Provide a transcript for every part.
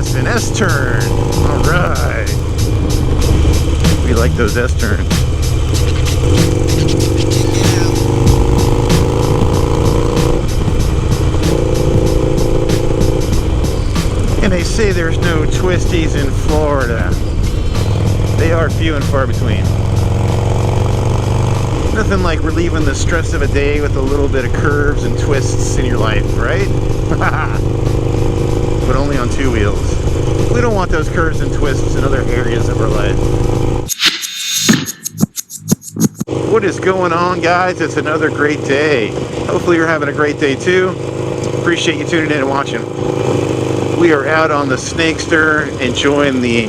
Yes, an S-turn. All right. We like those S-turns. And they say there's no twisties in Florida. They are few and far between. Nothing like relieving the stress of a day with a little bit of curves and twists in your life, right? But only on two wheels. We don't want those curves and twists in other areas of our life. What is going on, guys? It's another great day. Hopefully you're having a great day too. Appreciate you tuning in and watching. We are out on the Snakester enjoying the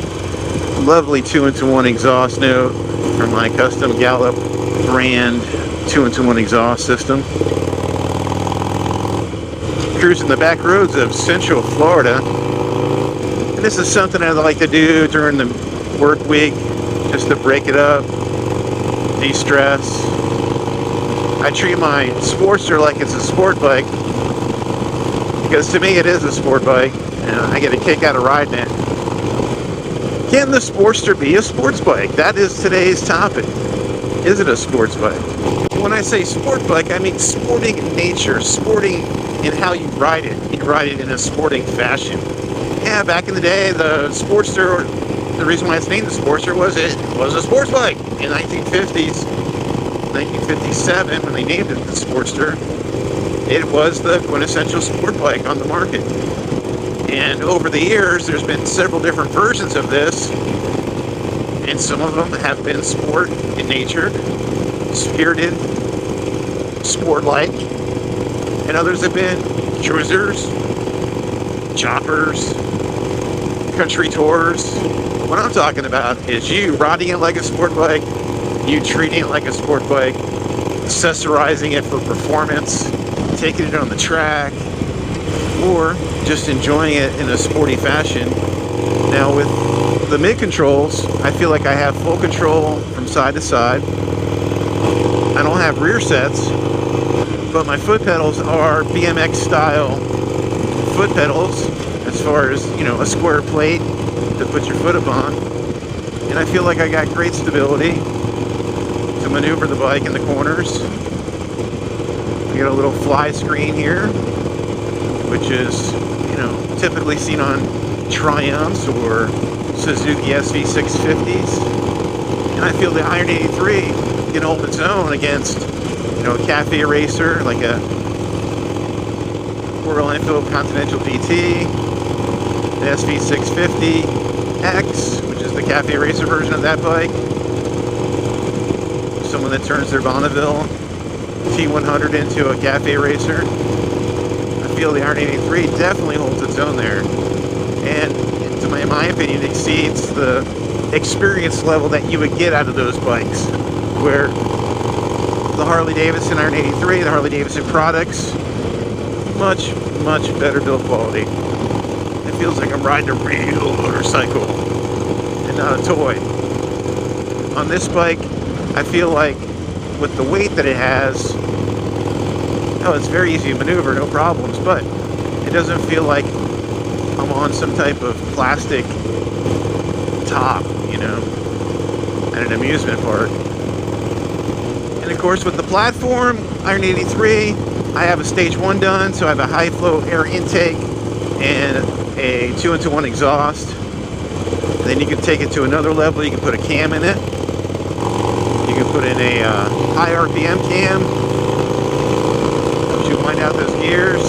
lovely 2-into-1 exhaust note from my custom Gallup brand 2-into-1 exhaust system. Cruising the back roads of Central Florida. And this is something I like to do during the work week, just to break it up, de-stress. I treat my Sportster like it's a sport bike, because to me it is a sport bike, and I get a kick out of riding it. Can the Sportster be a sports bike? That is today's topic. Is it a sports bike? When I say sport bike, I mean sporting in nature, sporting in how you ride it. You ride it in a sporting fashion. Yeah, back in the day, the Sportster, the reason why it's named the Sportster was it was a sports bike. In 1950s, 1957, when they named it the Sportster, it was the quintessential sport bike on the market. And over the years, there's been several different versions of this, and some of them have been sport in nature, spirited, sport-like, and others have been cruisers, choppers, country tours. What I'm talking about is you riding it like a sport bike, you treating it like a sport bike, accessorizing it for performance, taking it on the track, or just enjoying it in a sporty fashion. Now with the mid controls, I feel like I have full control from side to side. I don't have rear sets, but my foot pedals are BMX style foot pedals, as far as, you know, a square plate to put your foot up on. And I feel like I got great stability to maneuver the bike in the corners. I got a little fly screen here, which is, you know, typically seen on Triumphs or Suzuki SV650s. And I feel the Iron 83 can hold its own against, you know, a cafe racer like a Royal Enfield Continental GT, the SV650X, which is the cafe racer version of that bike. Someone that turns their Bonneville T100 into a cafe racer. I feel the Iron 83 definitely holds its own there, and in my opinion exceeds the experience level that you would get out of those bikes, where the Harley Davidson Iron 83, the Harley Davidson products, much better build quality. It feels like I'm riding a real motorcycle and not a toy. On this bike, I feel like with the weight that it has, oh, it's very easy to maneuver, no problems, but it doesn't feel like I'm on some type of plastic top, you know, at an amusement park. And of course, with the platform, Iron 83, I have a stage 1 done, so I have a high flow air intake and a 2-into-1 exhaust. And then you can take it to another level. You can put a cam in it. You can put in a high RPM cam. Helps you wind out those gears.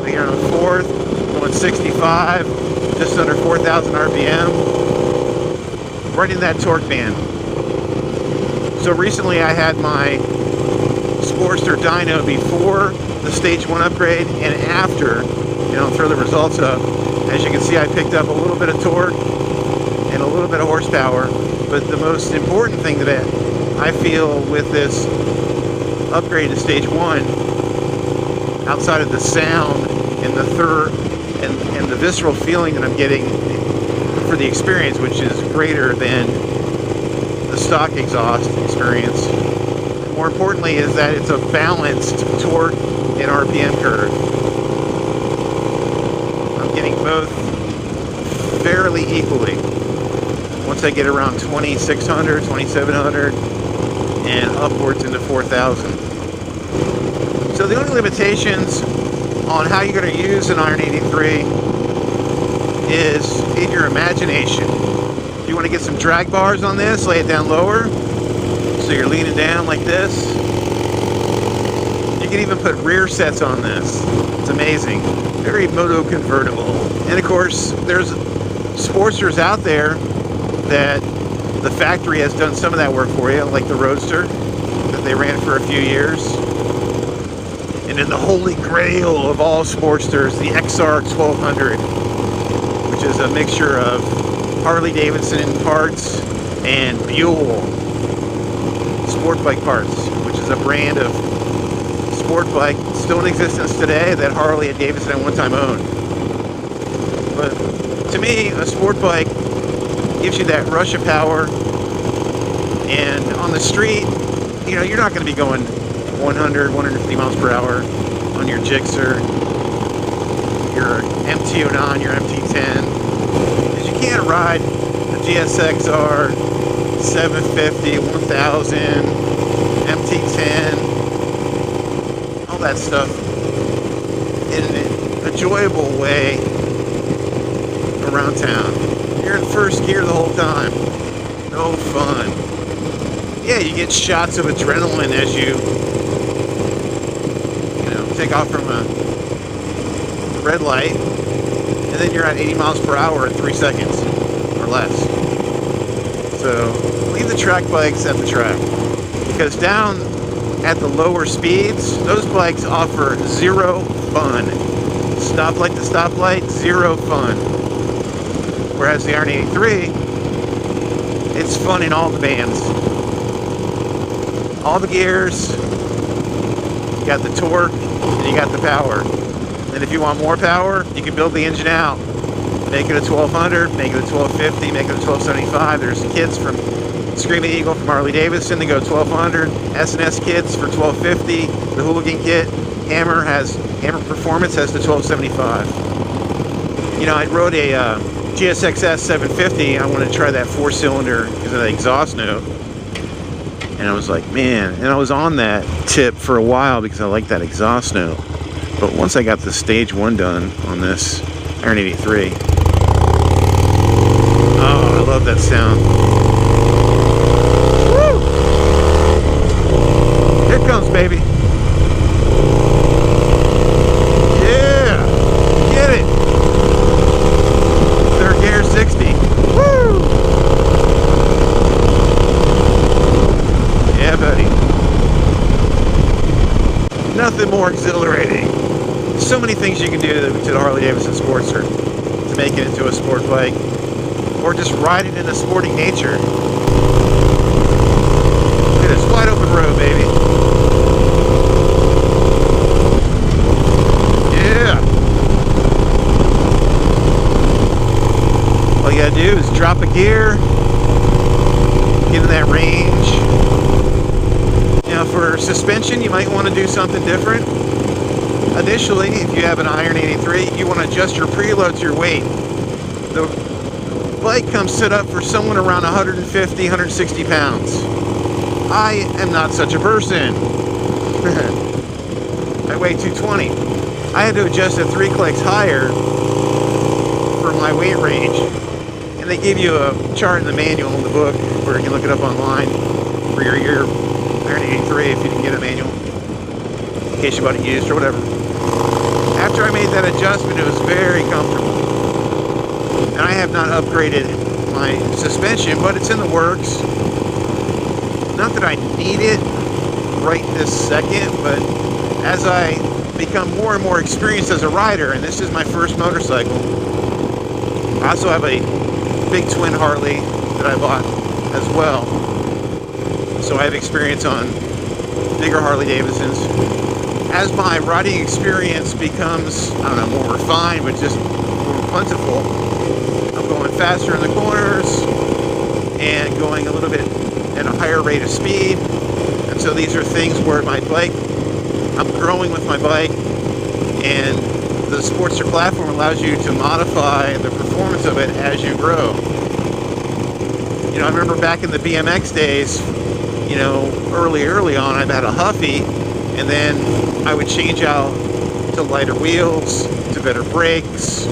Here on the 4th, going 65, just under 4,000 RPM. Right in that torque band. So recently I had my Sportster dyno before the stage 1 upgrade and after, and I'll throw the results up. As you can see, I picked up a little bit of torque and a little bit of horsepower, but the most important thing that I feel with this upgrade to stage 1, outside of the sound and the and the visceral feeling that I'm getting for the experience, which is greater than the stock exhaust experience, more importantly, is that it's a balanced torque and RPM curve. both fairly equally. Once I get around 2,600, 2,700, and upwards into 4,000. So the only limitations on how you're going to use an Iron 83 is in your imagination. If you want to get some drag bars on this, lay it down lower, so you're leaning down like this. You can even put rear sets on this. It's amazing. Very moto convertible. And of course, there's Sportsters out there that the factory has done some of that work for you, like the Roadster that they ran for a few years. And then the holy grail of all Sportsters, the XR 1200, which is a mixture of Harley Davidson parts and Buell sport bike parts, which is a brand of sport bike still in existence today that Harley and Davidson at one time owned. But to me, a sport bike gives you that rush of power, and on the street, you know, you're not going to be going 100, 150 miles per hour on your Gixxer, your MT-09, your MT-10, because you can't ride the GSXR 750, 1000, MT-10, all that stuff in an enjoyable way around town. You're in first gear the whole time. No fun. Yeah, you get shots of adrenaline as you take off from a red light, and then you're at 80 miles per hour in 3 seconds or less. So leave the track bikes at the track, because down at the lower speeds, those bikes offer zero fun. Stoplight to stoplight, zero fun. Whereas the Iron 83, it's fun in all the bands. All the gears, you got the torque, and you got the power. And if you want more power, you can build the engine out. Make it a 1200, make it a 1250, make it a 1275. There's kids from Screaming Eagle from Harley Davidson, they go 1200. S&S kits for 1250. The Hooligan kit, Hammer Performance has the 1275. You know, I rode a GSXS 750. I wanted to try that 4-cylinder because of the exhaust note. And I was like, man, and I was on that tip for a while because I like that exhaust note. But once I got the stage 1 done on this Iron 83, oh, I love that sound. Woo! Here it comes, baby. Yeah, get it. Third gear 60. Woo! Yeah, buddy. Nothing more exhilarating. So many things you can do to the Harley Davidson Sportster to make it into a sport bike, or just ride it in a sporting nature. Look at this wide open road, baby. Yeah. All you gotta do is drop a gear, get in that range. Now for suspension, you might want to do something different. Initially, if you have an Iron 83, you want to adjust your preload to your weight. The bike comes set up for someone around 150, 160 pounds. I am not such a person. I weigh 220. I had to adjust it 3 clicks higher for my weight range. And they give you a chart in the manual in the book, where you can look it up online for your Iron 83 if you didn't get a manual, in case you bought it used or whatever. After I made that adjustment, it was very comfortable. And I have not upgraded my suspension, but it's in the works. Not that I need it right this second, but as I become more and more experienced as a rider, and this is my first motorcycle, I also have a big twin Harley that I bought as well. So I have experience on bigger Harley Davidsons. As my riding experience becomes, I don't know, more refined, but just more plentiful, I'm going faster in the corners and going a little bit at a higher rate of speed. And so these are things where my bike, I'm growing with my bike, and the Sportster platform allows you to modify the performance of it as you grow. You know, I remember back in the BMX days, you know, early on, I've had a Huffy, and then I would change out to lighter wheels, to better brakes,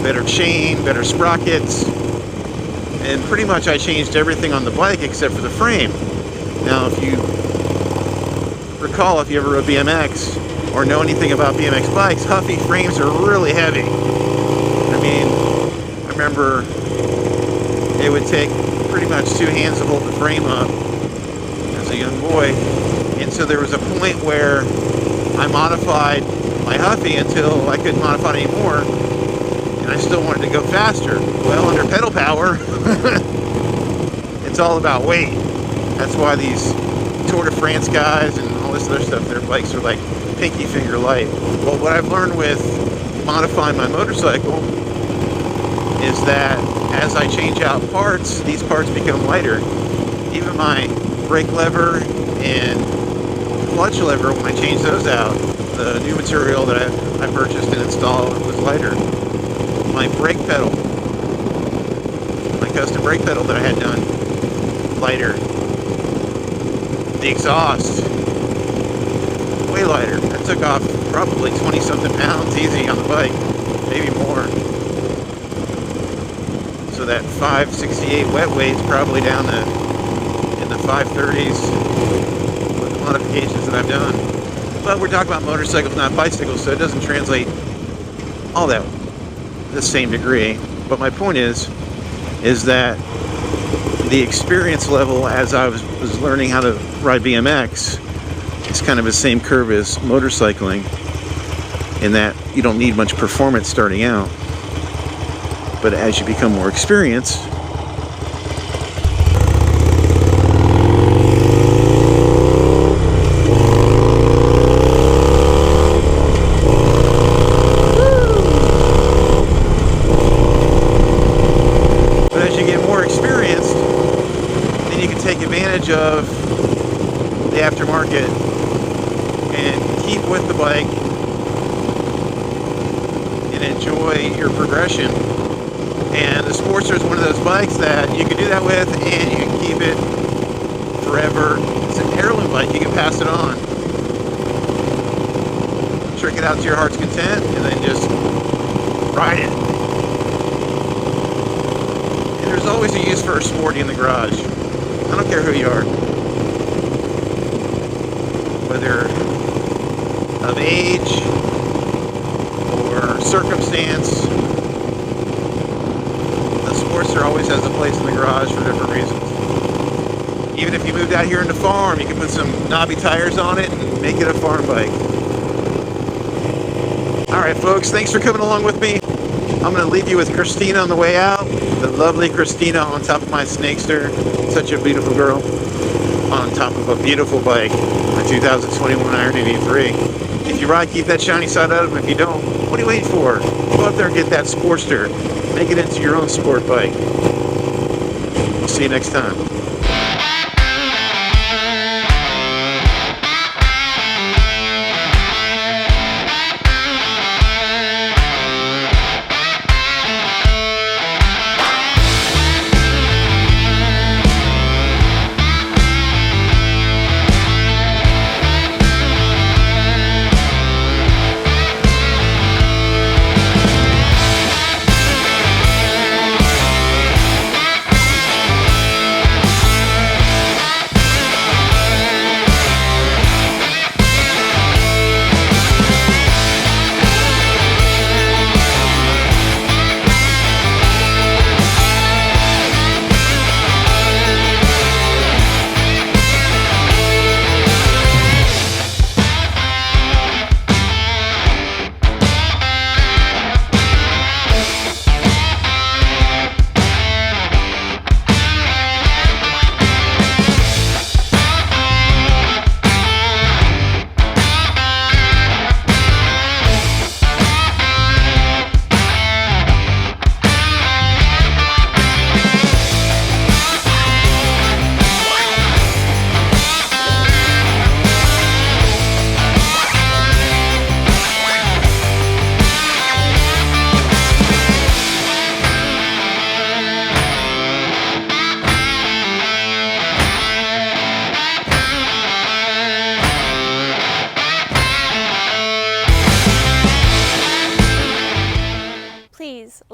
better chain, better sprockets, and pretty much I changed everything on the bike except for the frame. Now, if you recall, if you ever rode BMX or know anything about BMX bikes, Huffy frames are really heavy. I mean, I remember it would take pretty much two hands to hold the frame up as a young boy. And so there was a point where I modified my Huffy until I couldn't modify it anymore, and I still wanted to go faster. Well, under pedal power, it's all about weight. That's why these Tour de France guys and all this other stuff, their bikes are like pinky finger light. Well, what I've learned with modifying my motorcycle is that as I change out parts, these parts become lighter. Even my brake lever and clutch lever, when I changed those out, the new material that I purchased and installed was lighter. My brake pedal, my custom brake pedal that I had done, lighter. The exhaust, way lighter. That took off probably 20 something pounds easy on the bike, maybe more. So that 568 wet weight's probably down to in the 530s with the modifications that I've done. But we're talking about motorcycles, not bicycles, so it doesn't translate all that the same degree. But my point is that the experience level as I was learning how to ride BMX is kind of the same curve as motorcycling, in that you don't need much performance starting out, but as you become more experienced, of the aftermarket and keep with the bike and enjoy your progression. And the Sportster is one of those bikes that you can do that with, and you can keep it forever. It's an heirloom bike, you can pass it on, trick it out to your heart's content, and then just ride it. And there's always a use for a sporty in the garage. I don't care who you are, whether of age or circumstance. The Sportster always has a place in the garage for different reasons. Even if you moved out here in the farm, you can put some knobby tires on it and make it a farm bike. Alright folks, thanks for coming along with me. I'm going to leave you with Christina on the way out. The lovely Christina on top of my Snakester. Such a beautiful girl on top of a beautiful bike, a 2021 Iron 83. If you ride, keep that shiny side up. If you don't, what are you waiting for? Go up there and get that Sportster. Make it into your own sport bike. We'll see you next time.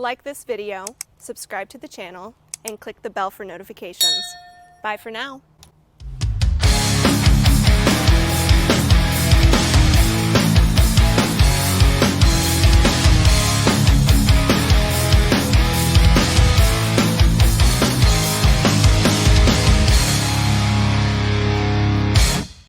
like this video, subscribe to the channel, and click the bell for notifications. Bye for now.